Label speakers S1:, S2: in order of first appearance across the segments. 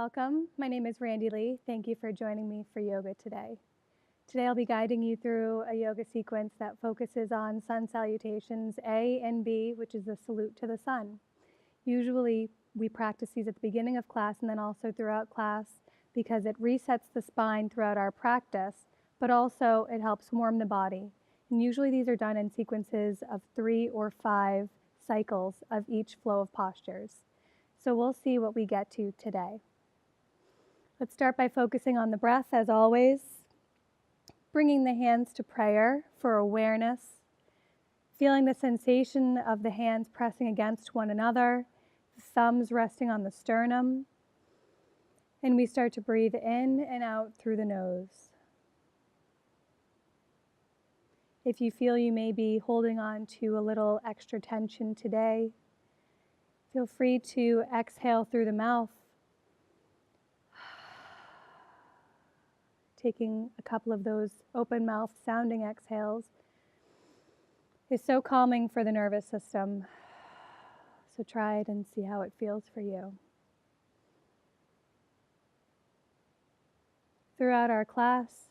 S1: Welcome. My name is Randi Lee. Thank you for joining me for yoga today. Today I'll be guiding you through a yoga sequence that focuses on sun salutations A and B, which is the salute to the sun. Usually we practice these at the beginning of class and then also throughout class because it resets the spine throughout our practice, but also it helps warm the body. And usually these are done in sequences of 3 or 5 cycles of each flow of postures. So we'll see what we get to today. Let's start by focusing on the breath as always, bringing the hands to prayer for awareness, feeling the sensation of the hands pressing against one another, the thumbs resting on the sternum, and we start to breathe in and out through the nose. If you feel you may be holding on to a little extra tension today, feel free to exhale through the mouth, taking a couple of those open mouth sounding exhales is so calming for the nervous system. So try it and see how it feels for you. Throughout our class,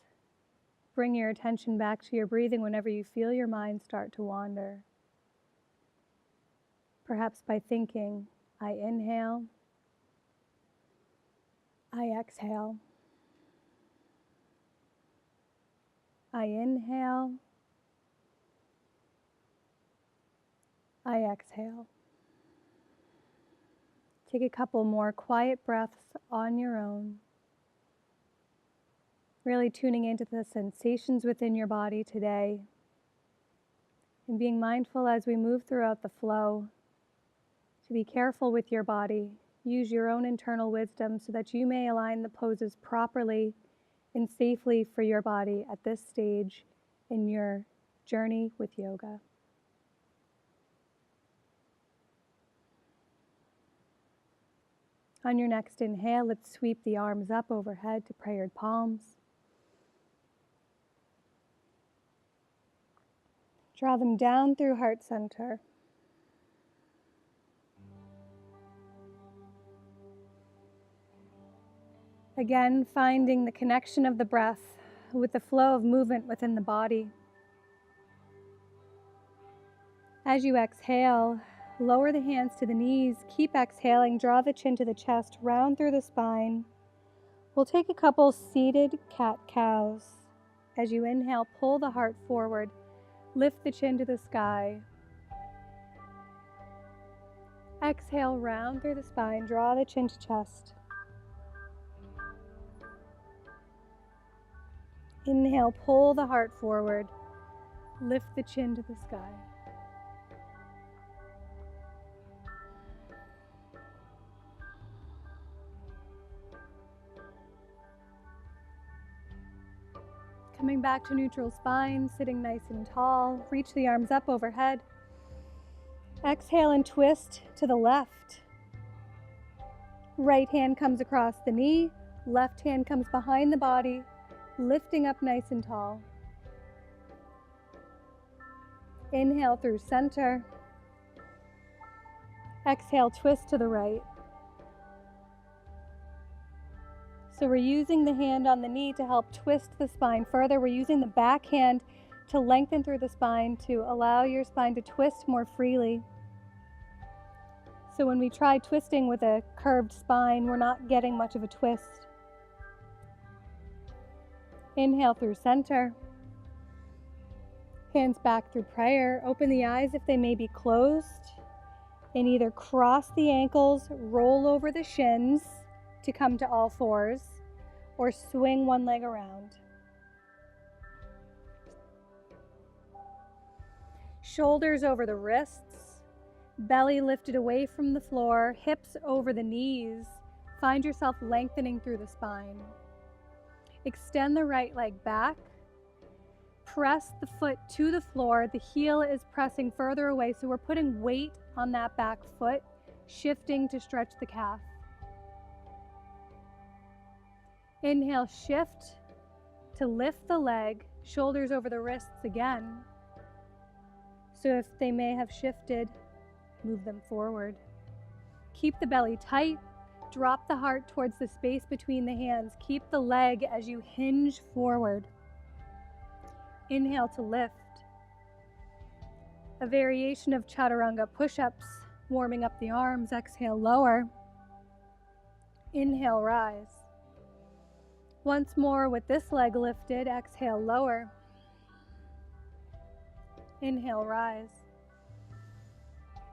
S1: bring your attention back to your breathing whenever you feel your mind start to wander. Perhaps by thinking, I inhale, I exhale. I inhale, I exhale. Take a couple more quiet breaths on your own, really tuning into the sensations within your body today and being mindful as we move throughout the flow to be careful with your body. Use your own internal wisdom so that you may align the poses properly and safely for your body at this stage in your journey with yoga. On your next inhale, let's sweep the arms up overhead to prayered palms. Draw them down through heart center. Again, finding the connection of the breath with the flow of movement within the body. As you exhale, lower the hands to the knees. Keep exhaling, draw the chin to the chest, round through the spine. We'll take a couple seated cat-cows. As you inhale, pull the heart forward, lift the chin to the sky. Exhale, round through the spine, draw the chin to chest. Inhale, pull the heart forward, lift the chin to the sky. Coming back to neutral spine, sitting nice and tall, reach the arms up overhead. Exhale and twist to the left. Right hand comes across the knee, left hand comes behind the body, lifting up nice and tall. Inhale through center. Exhale, twist to the right. So we're using the hand on the knee to help twist the spine further. We're using the back hand to lengthen through the spine to allow your spine to twist more freely. So when we try twisting with a curved spine, we're not getting much of a twist. Inhale through center. Hands back through prayer. Open the eyes if they may be closed. And either cross the ankles, roll over the shins to come to all fours, or swing one leg around. Shoulders over the wrists, belly lifted away from the floor, hips over the knees. Find yourself lengthening through the spine. Extend the right leg back. Press the foot to the floor. The heel is pressing further away, so we're putting weight on that back foot, shifting to stretch the calf. Inhale, shift to lift the leg, shoulders over the wrists again. So if they may have shifted, move them forward. Keep the belly tight, Drop the heart towards the space between the hands. Keep the leg as you hinge forward. Inhale to lift. A variation of Chaturanga push-ups, warming up the arms. Exhale, lower. Inhale, rise. Once more with this leg lifted, exhale, lower. Inhale, rise.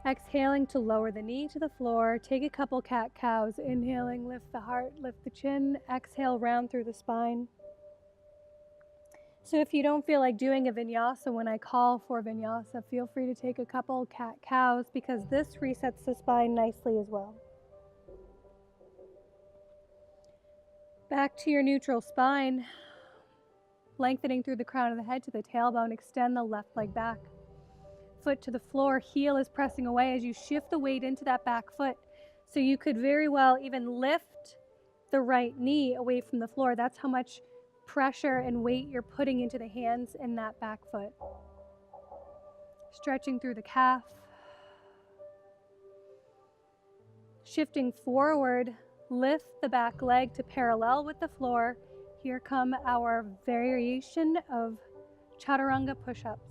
S1: Exhaling to lower the knee to the floor. Take a couple cat-cows. Inhaling, lift the heart, lift the chin. Exhale, round through the spine. So if you don't feel like doing a vinyasa when I call for vinyasa, feel free to take a couple cat-cows because this resets the spine nicely as well. Back to your neutral spine. Lengthening through the crown of the head to the tailbone. Extend the left leg back. Foot to the floor. Heel is pressing away as you shift the weight into that back foot. So you could very well even lift the right knee away from the floor. That's how much pressure and weight you're putting into the hands and that back foot. Stretching through the calf. Shifting forward, lift the back leg to parallel with the floor. Here come our variation of Chaturanga push-ups.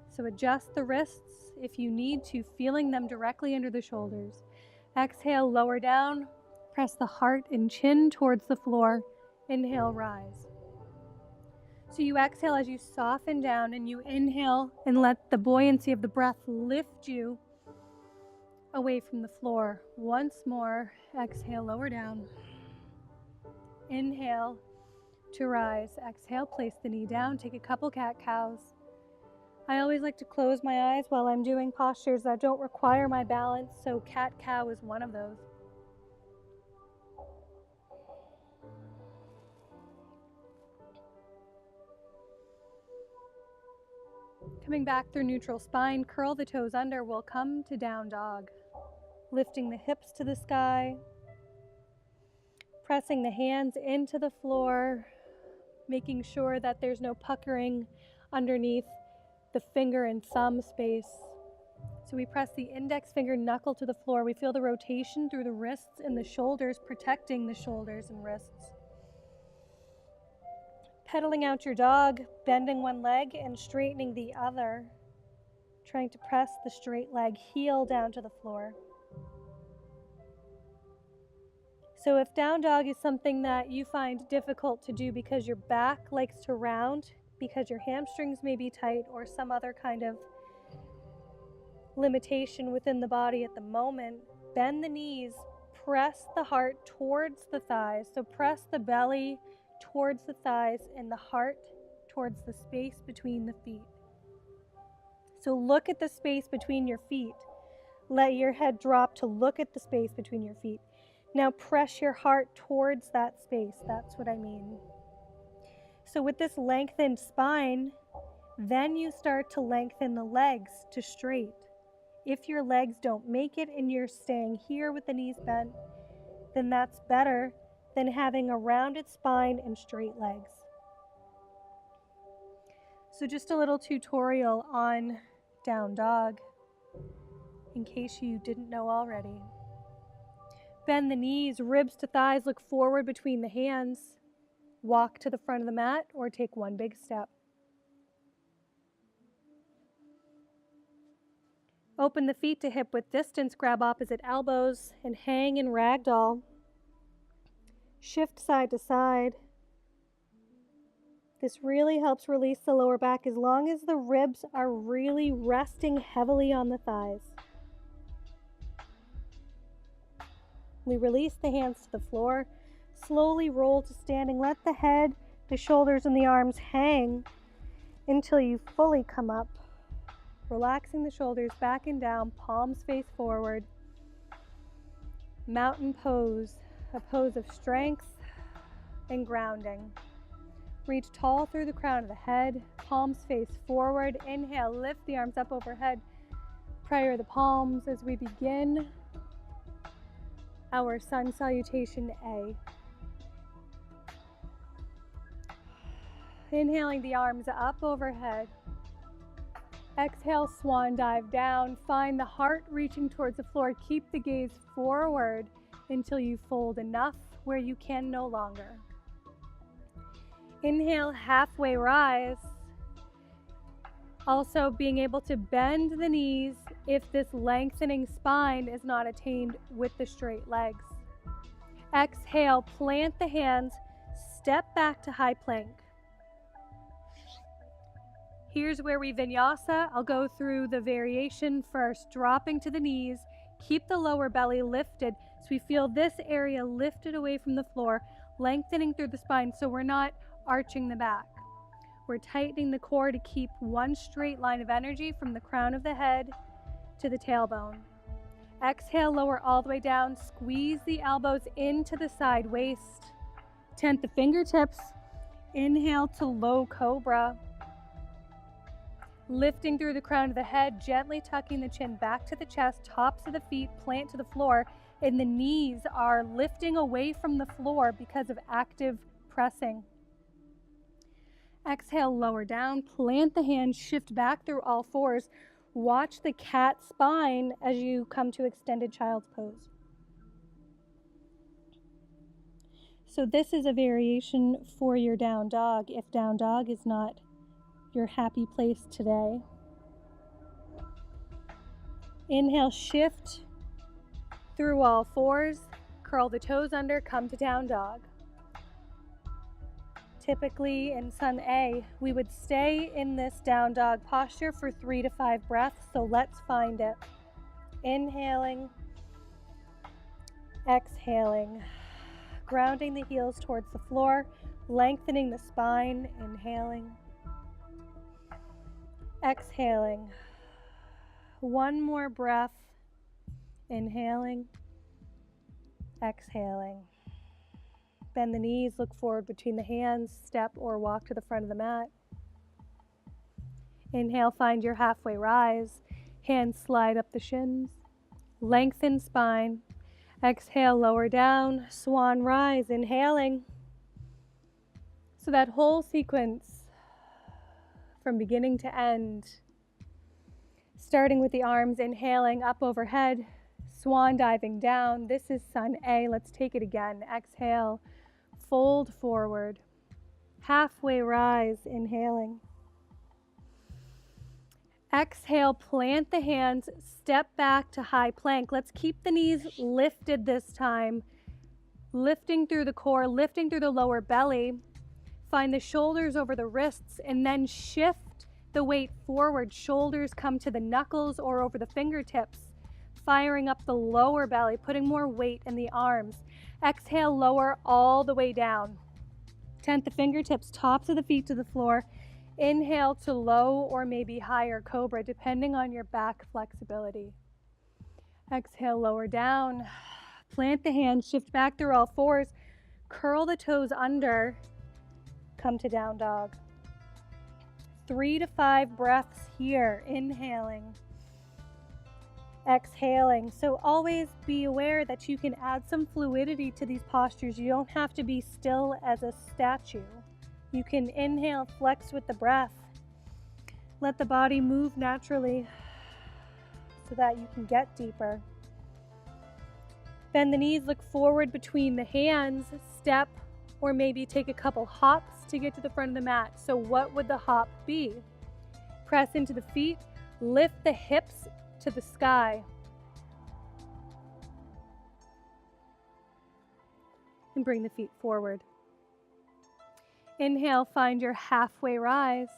S1: So adjust the wrists if you need to, feeling them directly under the shoulders. Exhale, lower down. Press the heart and chin towards the floor. Inhale, rise. So you exhale as you soften down, and you inhale and let the buoyancy of the breath lift you away from the floor. Once more, exhale, lower down. Inhale to rise. Exhale, place the knee down. Take a couple cat-cows. I always like to close my eyes while I'm doing postures that don't require my balance, so cat-cow is one of those. Coming back through neutral spine, curl the toes under. We'll come to down dog. Lifting the hips to the sky. Pressing the hands into the floor. Making sure that there's no puckering underneath the finger and thumb space. So we press the index finger knuckle to the floor. We feel the rotation through the wrists and the shoulders, protecting the shoulders and wrists. Pedaling out your dog, bending one leg and straightening the other. Trying to press the straight leg heel down to the floor. So if down dog is something that you find difficult to do because your back likes to round, because your hamstrings may be tight or some other kind of limitation within the body at the moment, bend the knees, press the heart towards the thighs. So press the belly towards the thighs and the heart towards the space between the feet. So look at the space between your feet. Let your head drop to look at the space between your feet. Now press your heart towards that space. That's what I mean. So with this lengthened spine, then you start to lengthen the legs to straight. If your legs don't make it and you're staying here with the knees bent, then that's better than having a rounded spine and straight legs. So just a little tutorial on down dog, in case you didn't know already. Bend the knees, ribs to thighs, look forward between the hands. Walk to the front of the mat or take one big step. Open the feet to hip width distance, grab opposite elbows, and hang in ragdoll. Shift side to side. This really helps release the lower back as long as the ribs are really resting heavily on the thighs. We release the hands to the floor. Slowly roll to standing. Let the head, the shoulders, and the arms hang until you fully come up. Relaxing the shoulders back and down, palms face forward. Mountain pose, a pose of strength and grounding. Reach tall through the crown of the head, palms face forward. Inhale, lift the arms up overhead. Prayer the palms as we begin our sun salutation A. Inhaling the arms up overhead. Exhale, swan dive down. Find the heart reaching towards the floor. Keep the gaze forward until you fold enough where you can no longer. Inhale, halfway rise. Also being able to bend the knees if this lengthening spine is not attained with the straight legs. Exhale, plant the hands, step back to high plank. Here's where we vinyasa. I'll go through the variation first, dropping to the knees. Keep the lower belly lifted so we feel this area lifted away from the floor, lengthening through the spine so we're not arching the back. We're tightening the core to keep one straight line of energy from the crown of the head to the tailbone. Exhale, lower all the way down. Squeeze the elbows into the side waist. Tent the fingertips. Inhale to low cobra. Lifting through the crown of the head, gently tucking the chin back to the chest, tops of the feet plant to the floor, and the knees are lifting away from the floor because of active pressing. Exhale, lower down, plant the hands, shift back through all fours. Watch the cat spine as you come to extended child's pose. So this is a variation for your down dog if down dog is not your happy place today. Inhale, shift through all fours, curl the toes under, come to down dog. Typically in Sun A, we would stay in this down dog posture for 3 to 5 breaths, so let's find it. Inhaling, exhaling, grounding the heels towards the floor, lengthening the spine, inhaling, exhaling. One more breath, inhaling, exhaling. Bend the knees, look forward between the hands, step or walk to the front of the mat. Inhale, find your halfway rise. Hands slide up the shins. Lengthen spine. Exhale, lower down, swan rise, inhaling. So that whole sequence from beginning to end, starting with the arms, inhaling up overhead, swan diving down. This is Sun A. Let's take it again. Exhale, fold forward, halfway rise, inhaling. Exhale, plant the hands, step back to high plank. Let's keep the knees lifted this time, lifting through the core, lifting through the lower belly. Find the shoulders over the wrists and then shift the weight forward. Shoulders come to the knuckles or over the fingertips, firing up the lower belly, putting more weight in the arms. Exhale, lower all the way down. Tent the fingertips, tops of the feet to the floor. Inhale to low or maybe higher cobra, depending on your back flexibility. Exhale, lower down. Plant the hands, shift back through all fours. Curl the toes under. Come to down dog. 3 to 5 breaths here. Inhaling. Exhaling. So always be aware that you can add some fluidity to these postures. You don't have to be still as a statue. You can inhale, flex with the breath. Let the body move naturally so that you can get deeper. Bend the knees, look forward between the hands, step, or maybe take a couple hops to get to the front of the mat. So what would the hop be? Press into the feet, lift the hips to the sky. And bring the feet forward. Inhale, find your halfway rise.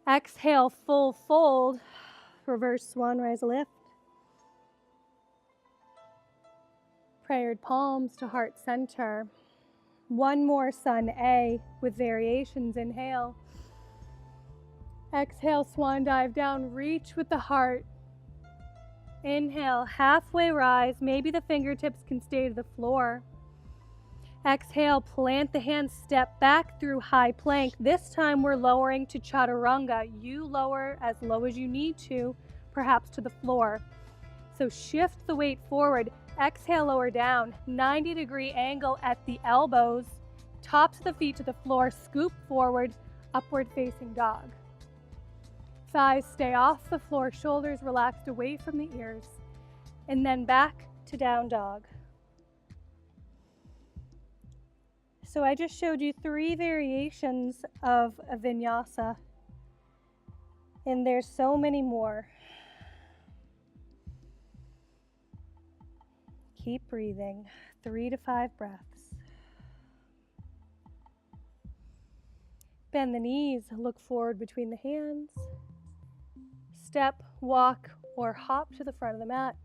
S1: Exhale, full fold. Reverse swan rise lift. Prayered palms to heart center. One more Sun A with variations. Inhale. Exhale, swan dive down, reach with the heart. Inhale, halfway rise. Maybe the fingertips can stay to the floor. Exhale, plant the hands, step back through high plank. This time we're lowering to Chaturanga. You lower as low as you need to, perhaps to the floor. So shift the weight forward. Exhale, lower down. 90-degree angle at the elbows. Tops of the feet to the floor. Scoop forward, upward facing dog. Thighs stay off the floor, shoulders relaxed away from the ears. And then back to down dog. So I just showed you 3 variations of a vinyasa, and there's so many more. Keep breathing, 3 to 5 breaths. Bend the knees, look forward between the hands. Step, walk, or hop to the front of the mat.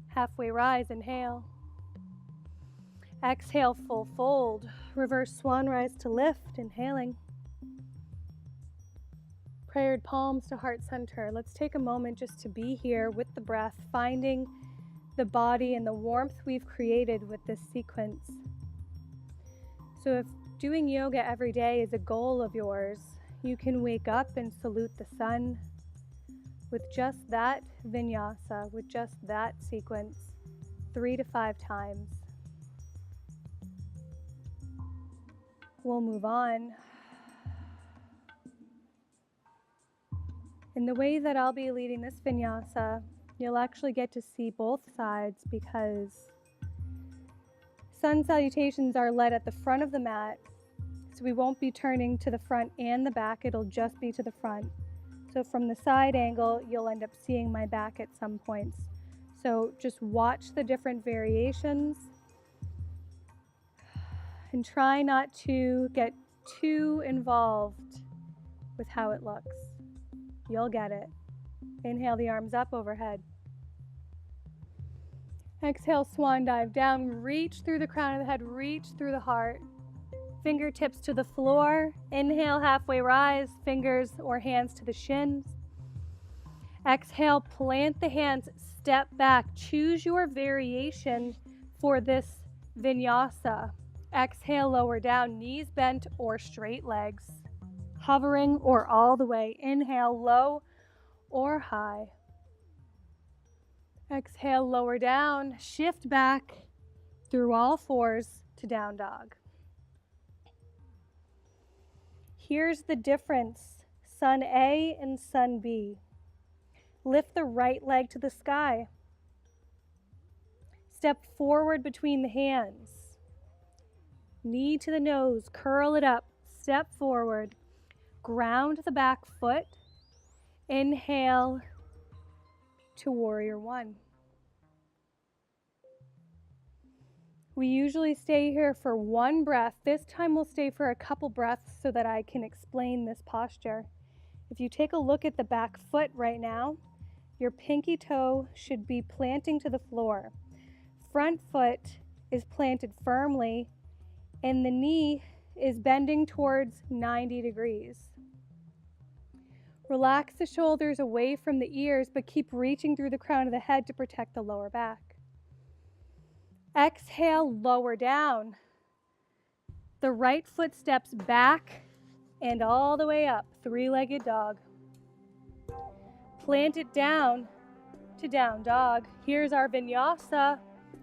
S1: Halfway rise, inhale. Exhale, full fold. Reverse swan rise to lift, inhaling. Prayered palms to heart center. Let's take a moment just to be here with the breath, finding the body and the warmth we've created with this sequence. So if doing yoga every day is a goal of yours, you can wake up and salute the sun with just that vinyasa, with just that sequence, 3 to 5 times. We'll move on. In the way that I'll be leading this vinyasa, you'll actually get to see both sides because sun salutations are led at the front of the mat, so we won't be turning to the front and the back, it'll just be to the front. So from the side angle, you'll end up seeing my back at some points. So just watch the different variations and try not to get too involved with how it looks. You'll get it. Inhale the arms up overhead. Exhale, swan dive down. Reach through the crown of the head, reach through the heart. Fingertips to the floor. Inhale, halfway rise, fingers or hands to the shins. Exhale, plant the hands, step back. Choose your variation for this vinyasa. Exhale, lower down, knees bent or straight legs. Hovering or all the way. Inhale, low or high. Exhale, lower down, shift back through all fours to down dog. Here's the difference, sun A and sun B. Lift the right leg to the sky. Step forward between the hands. Knee to the nose, curl it up, step forward. Ground the back foot. Inhale to warrior one. We usually stay here for 1 breath. This time we'll stay for a couple breaths so that I can explain this posture. If you take a look at the back foot right now, your pinky toe should be planting to the floor. Front foot is planted firmly and the knee is bending towards 90 degrees. Relax the shoulders away from the ears, but keep reaching through the crown of the head to protect the lower back. Exhale, lower down. The right foot steps back and all the way up, 3-legged dog. Plant it down to down dog. Here's our vinyasa.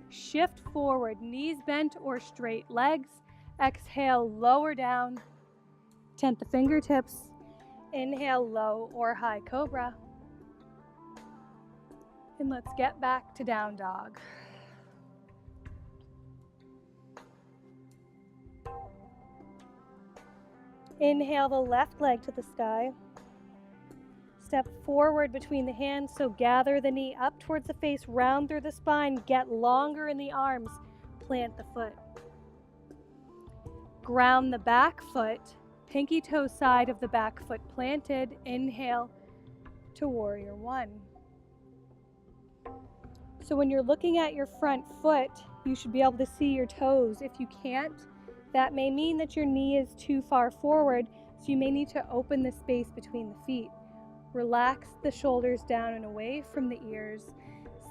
S1: Shift forward, knees bent or straight legs. Exhale, lower down. Tent the fingertips. Inhale, low or high cobra. And let's get back to down dog. Inhale the left leg to the sky. Step forward between the hands, so gather the knee up towards the face, round through the spine, get longer in the arms, plant the foot. Ground the back foot, pinky toe side of the back foot planted. Inhale to warrior one. So when you're looking at your front foot, you should be able to see your toes. If you can't, that may mean that your knee is too far forward, so you may need to open the space between the feet. Relax the shoulders down and away from the ears.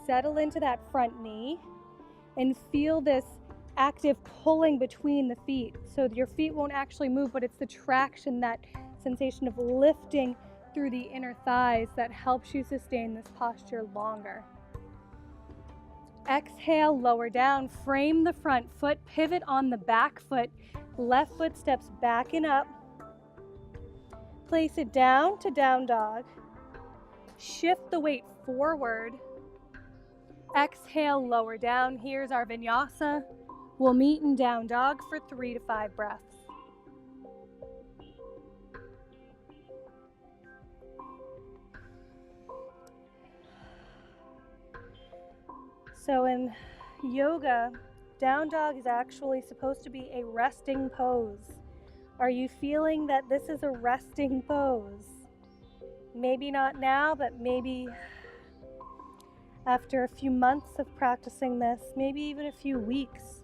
S1: Settle into that front knee and feel this active pulling between the feet. So your feet won't actually move, but it's the traction, that sensation of lifting through the inner thighs that helps you sustain this posture longer. Exhale, lower down, frame the front foot, pivot on the back foot, left foot steps back and up. Place it down to down dog. Shift the weight forward. Exhale, lower down. Here's our vinyasa. We'll meet in down dog for 3 to 5 breaths. So in yoga, down dog is actually supposed to be a resting pose. Are you feeling that this is a resting pose? Maybe not now, but maybe after a few months of practicing this, maybe even a few weeks,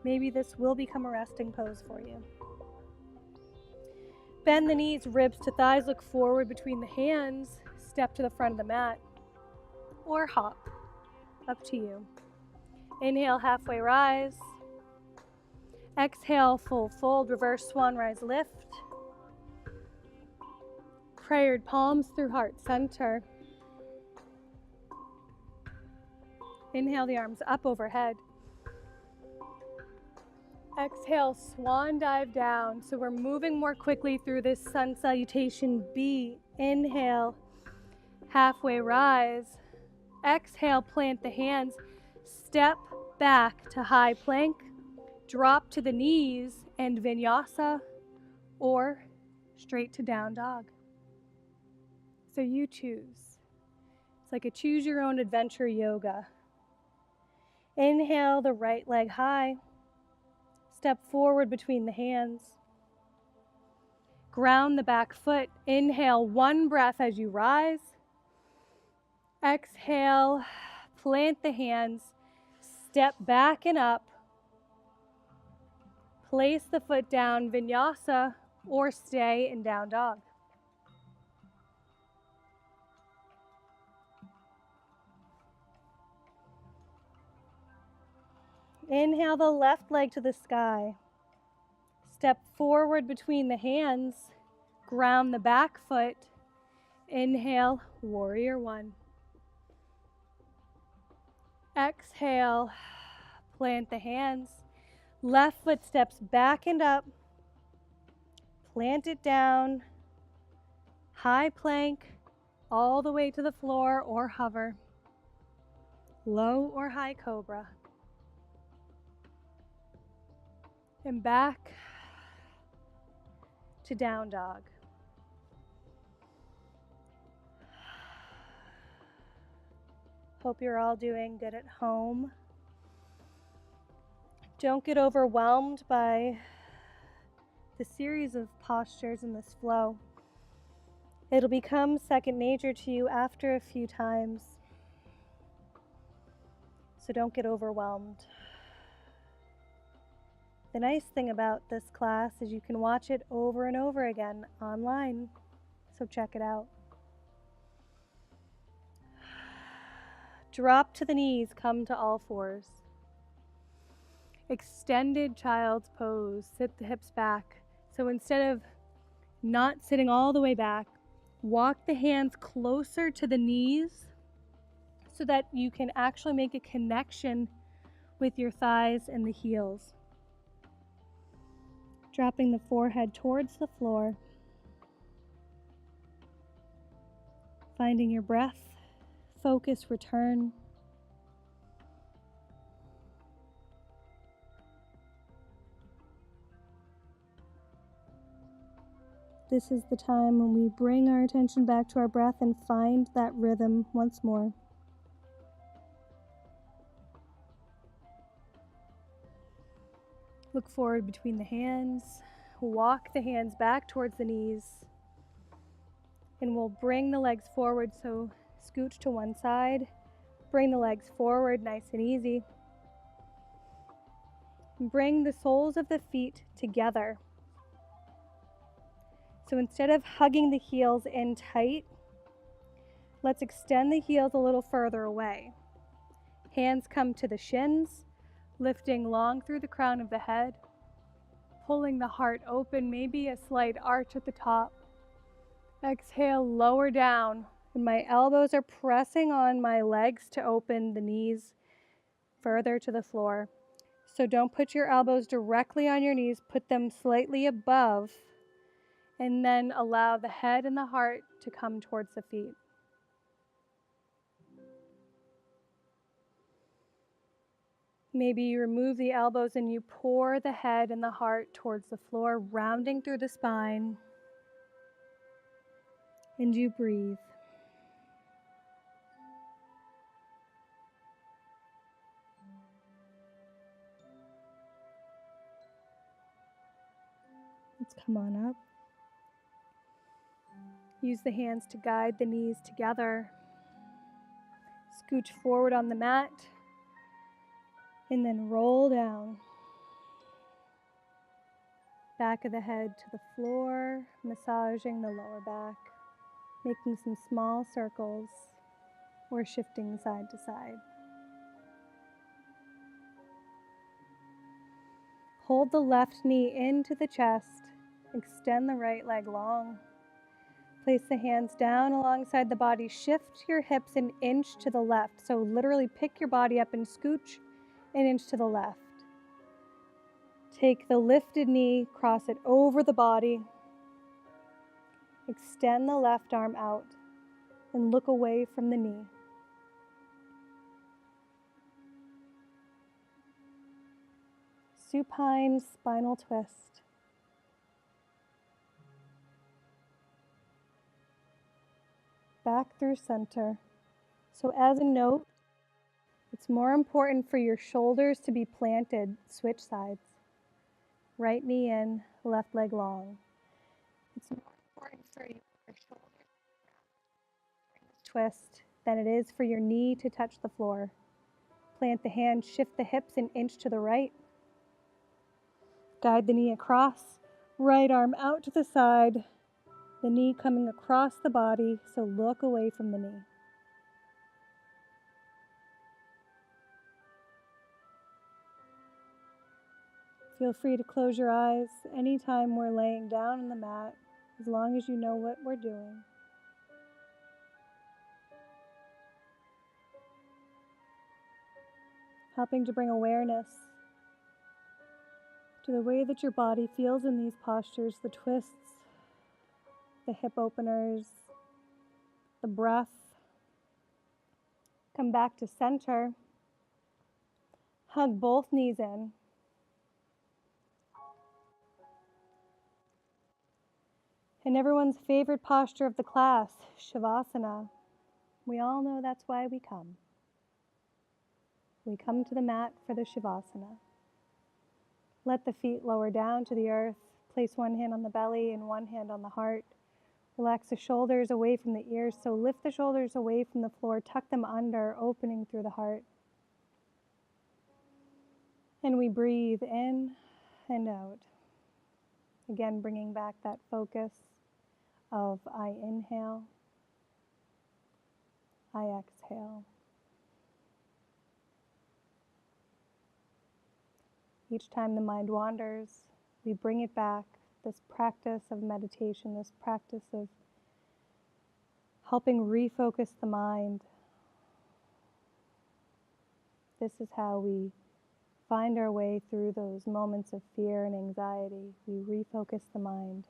S1: maybe this will become a resting pose for you. Bend the knees, ribs to thighs, look forward between the hands, step to the front of the mat, or hop, up to you. Inhale, halfway rise. Exhale, full fold, reverse swan rise, lift. Prayered palms through heart center. Inhale the arms up overhead. Exhale, swan dive down. So we're moving more quickly through this sun salutation B. Inhale, halfway rise. Exhale, plant the hands. Step back to high plank. Drop to the knees and vinyasa, or straight to down dog. So you choose. It's like a choose your own adventure yoga. Inhale the right leg high. Step forward between the hands. Ground the back foot. Inhale, one breath as you rise. Exhale, plant the hands. Step back and up. Place the foot down, vinyasa, or stay in down dog. Inhale the left leg to the sky. Step forward between the hands. Ground the back foot. Inhale, warrior one. Exhale, plant the hands. Left foot steps back and up. Plant it down. High plank, all the way to the floor or hover. Low or high cobra. And back to down dog. Hope you're all doing good at home. Don't get overwhelmed by the series of postures in this flow. It'll become second nature to you after a few times. So don't get overwhelmed. The nice thing about this class is you can watch it over and over again online, so check it out. Drop to the knees, come to all fours. Extended child's pose, sit the hips back. So instead of not sitting all the way back, walk the hands closer to the knees so that you can actually make a connection with your thighs and the heels. Dropping the forehead towards the floor. Finding your breath, focus, return. This is the time when we bring our attention back to our breath and find that rhythm once more. Look forward between the hands. Walk the hands back towards the knees. And we'll bring the legs forward, so scooch to one side. Bring the legs forward, nice and easy. Bring the soles of the feet together. So instead of hugging the heels in tight, let's extend the heels a little further away. Hands come to the shins, lifting long through the crown of the head, pulling the heart open, maybe a slight arch at the top. Exhale, lower down, and my elbows are pressing on my legs to open the knees further to the floor. So don't put your elbows directly on your knees, put them slightly above, and then allow the head and the heart to come towards the feet. Maybe you remove the elbows and you pour the head and the heart towards the floor, rounding through the spine. And you breathe. Let's come on up. Use the hands to guide the knees together. Scooch forward on the mat. And then roll down. Back of the head to the floor, massaging the lower back, making some small circles or shifting side to side. Hold the left knee into the chest, extend the right leg long. Place the hands down alongside the body, shift your hips an inch to the left. So literally pick your body up and scooch an inch to the left. Take the lifted knee, cross it over the body. Extend the left arm out and look away from the knee. Supine spinal twist. Back through center. So as a note, it's more important for your shoulders to be planted, switch sides. Right knee in, left leg long. It's more important for your shoulders to twist than it is for your knee to touch the floor. Plant the hand, shift the hips an inch to the right. Guide the knee across, right arm out to the side, the knee coming across the body, so look away from the knee. Feel free to close your eyes anytime we're laying down on the mat, as long as you know what we're doing. Helping to bring awareness to the way that your body feels in these postures, the twists, the hip openers, the breath. Come back to center. Hug both knees in. And everyone's favorite posture of the class, Shavasana. We all know that's why we come. We come to the mat for the Shavasana. Let the feet lower down to the earth. Place one hand on the belly and one hand on the heart. Relax the shoulders away from the ears. So lift the shoulders away from the floor. Tuck them under, opening through the heart. And we breathe in and out. Again, bringing back that focus of I inhale, I exhale. Each time the mind wanders, we bring it back. This practice of meditation, this practice of helping refocus the mind. This is how we find our way through those moments of fear and anxiety. We refocus the mind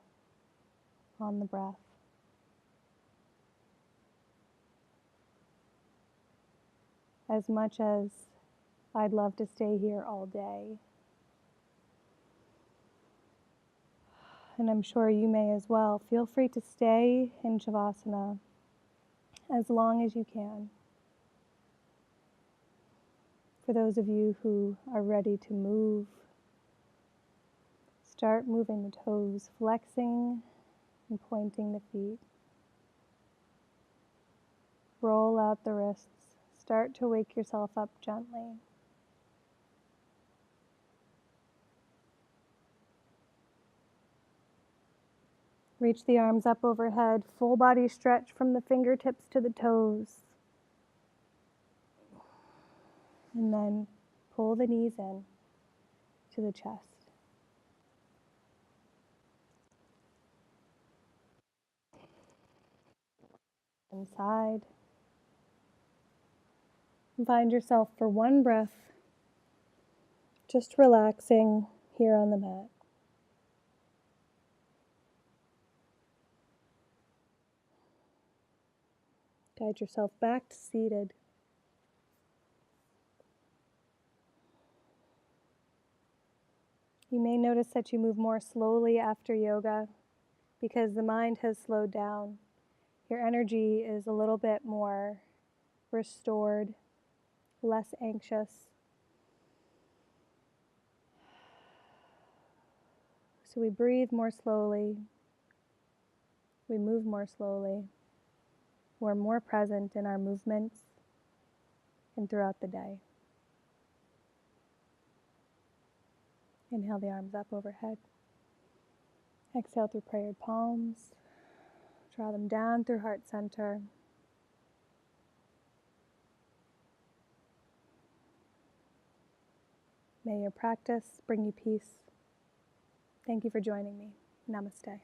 S1: on the breath. As much as I'd love to stay here all day, and I'm sure you may as well, feel free to stay in Shavasana as long as you can. For those of you who are ready to move, start moving the toes, flexing and pointing the feet. Roll out the wrists. Start to wake yourself up gently. Reach the arms up overhead, full body stretch from the fingertips to the toes. And then pull the knees in to the chest. Inside. And find yourself for one breath, just relaxing here on the mat. Guide yourself back to seated. You may notice that you move more slowly after yoga because the mind has slowed down. Your energy is a little bit more restored, less anxious. So we breathe more slowly. We move more slowly. We're more present in our movements and throughout the day. Inhale the arms up overhead. Exhale through prayered palms. Draw them down through heart center. May your practice bring you peace. Thank you for joining me. Namaste.